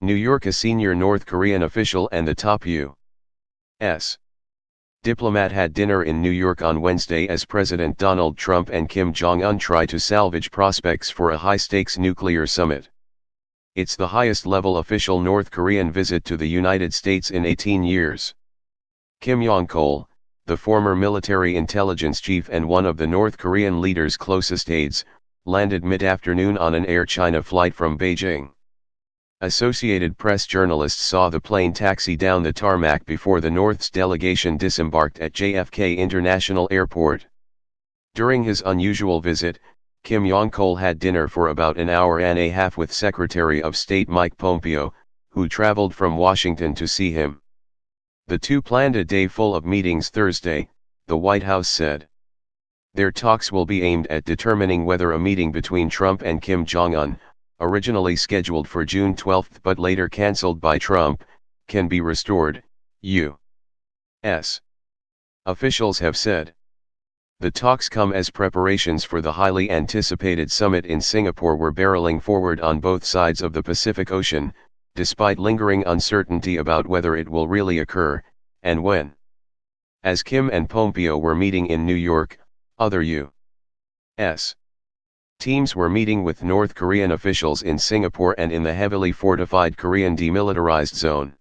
New York. A senior North Korean official and the top U.S. diplomat had dinner in New York on Wednesday as President Donald Trump and Kim Jong-un try to salvage prospects for a high-stakes nuclear summit. It's the highest-level official North Korean visit to the United States in 18 years. Kim Yong Chol, the former military intelligence chief and one of the North Korean leader's closest aides, landed mid-afternoon on an Air China flight from Beijing. Associated Press journalists saw the plane taxi down the tarmac before the North's delegation disembarked at JFK International Airport. During his unusual visit, Kim Yong Chol had dinner for about an hour and a half with Secretary of State Mike Pompeo, who traveled from Washington to see him. The two planned a day full of meetings Thursday, the White House said. Their talks will be aimed at determining whether a meeting between Trump and Kim Jong-un, originally scheduled for June 12 but later cancelled by Trump, can be restored, U.S. officials have said. The talks come as preparations for the highly anticipated summit in Singapore were barreling forward on both sides of the Pacific Ocean, despite lingering uncertainty about whether it will really occur, and when. As Kim and Pompeo were meeting in New York, other U.S. teams were meeting with North Korean officials in Singapore and in the heavily fortified Korean demilitarized zone.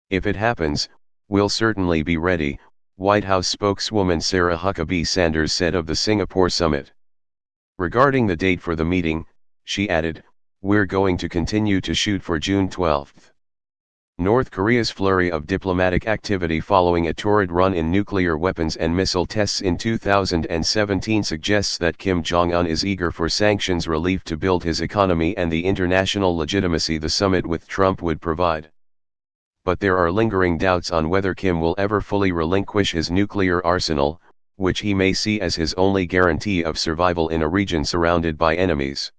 If it happens, we'll certainly be ready, White House spokeswoman Sarah Huckabee Sanders said of the Singapore summit. Regarding the date for the meeting, she added, "We're going to continue to shoot for June 12. North Korea's flurry of diplomatic activity following a torrid run in nuclear weapons and missile tests in 2017 suggests that Kim Jong-un is eager for sanctions relief to build his economy and the international legitimacy the summit with Trump would provide. But there are lingering doubts on whether Kim will ever fully relinquish his nuclear arsenal, which he may see as his only guarantee of survival in a region surrounded by enemies.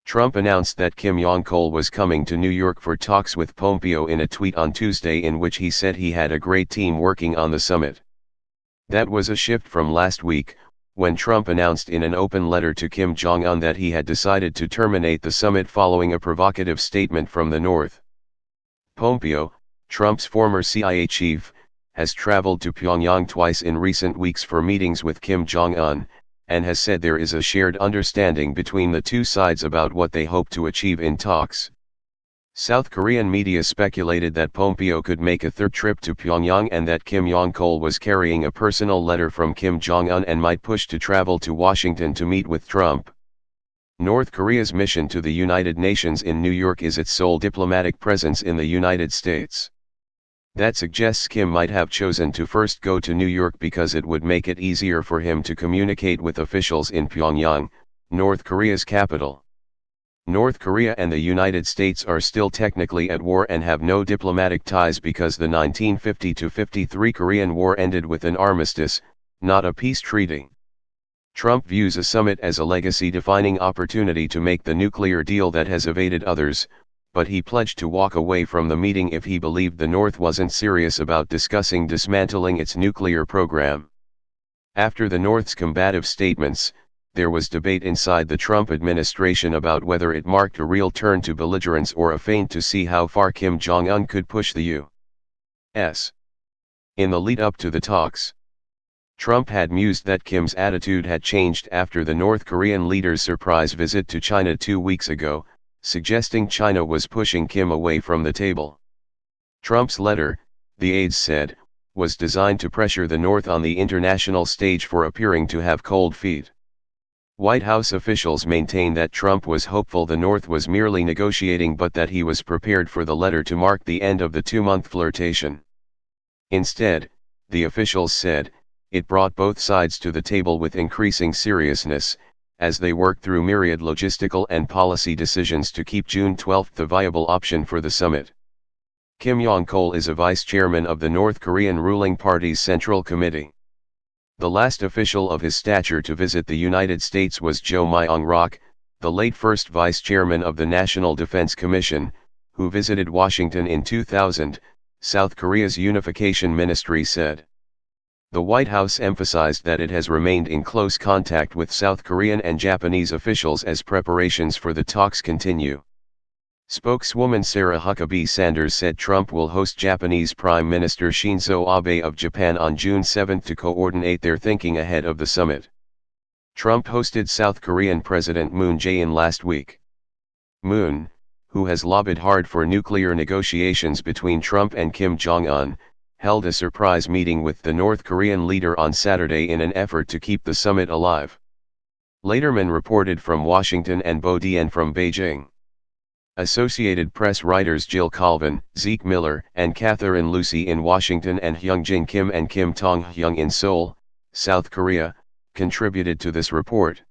Trump announced that Kim Yong Chol was coming to New York for talks with Pompeo in a tweet on Tuesday in which he said he had a great team working on the summit. That was a shift from last week, when Trump announced in an open letter to Kim Jong-un that he had decided to terminate the summit following a provocative statement from the North. Pompeo, Trump's former CIA chief, has traveled to Pyongyang twice in recent weeks for meetings with Kim Jong-un, and has said there is a shared understanding between the two sides about what they hope to achieve in talks. South Korean media speculated that Pompeo could make a third trip to Pyongyang and that Kim Yong Chol was carrying a personal letter from Kim Jong-un and might push to travel to Washington to meet with Trump. North Korea's mission to the United Nations in New York is its sole diplomatic presence in the United States. That suggests Kim might have chosen to first go to New York because it would make it easier for him to communicate with officials in Pyongyang, North Korea's capital. North Korea and the United States are still technically at war and have no diplomatic ties because the 1950-53 Korean War ended with an armistice, not a peace treaty. Trump views a summit as a legacy-defining opportunity to make the nuclear deal that has evaded others, but he pledged to walk away from the meeting if he believed the North wasn't serious about discussing dismantling its nuclear program. After the North's combative statements, there was debate inside the Trump administration about whether it marked a real turn to belligerence or a feint to see how far Kim Jong-un could push the U.S. In the lead-up to the talks, Trump had mused that Kim's attitude had changed after the North Korean leader's surprise visit to China 2 weeks ago, suggesting China was pushing Kim away from the table. Trump's letter, the aides said, was designed to pressure the North on the international stage for appearing to have cold feet. White House officials maintain that Trump was hopeful the North was merely negotiating but that he was prepared for the letter to mark the end of the two-month flirtation. Instead, the officials said, it brought both sides to the table with increasing seriousness, as they worked through myriad logistical and policy decisions to keep June 12 the viable option for the summit. Kim Yong Chol is a vice chairman of the North Korean ruling party's Central Committee. The last official of his stature to visit the United States was Jo Myung-rok, the late first vice chairman of the National Defense Commission, who visited Washington in 2000, South Korea's unification ministry said. The White House emphasized that it has remained in close contact with South Korean and Japanese officials as preparations for the talks continue. Spokeswoman Sarah Huckabee Sanders said Trump will host Japanese Prime Minister Shinzo Abe of Japan on June 7 to coordinate their thinking ahead of the summit. Trump hosted South Korean President Moon Jae-in last week. Moon, who has lobbied hard for nuclear negotiations between Trump and Kim Jong-un, held a surprise meeting with the North Korean leader on Saturday in an effort to keep the summit alive. Laterman reported from Washington and Bo Dian from Beijing. Associated Press writers Jill Colvin, Zeke Miller, and Catherine Lucy in Washington and Hyungjin Kim and Kim Tong-hyung in Seoul, South Korea, contributed to this report.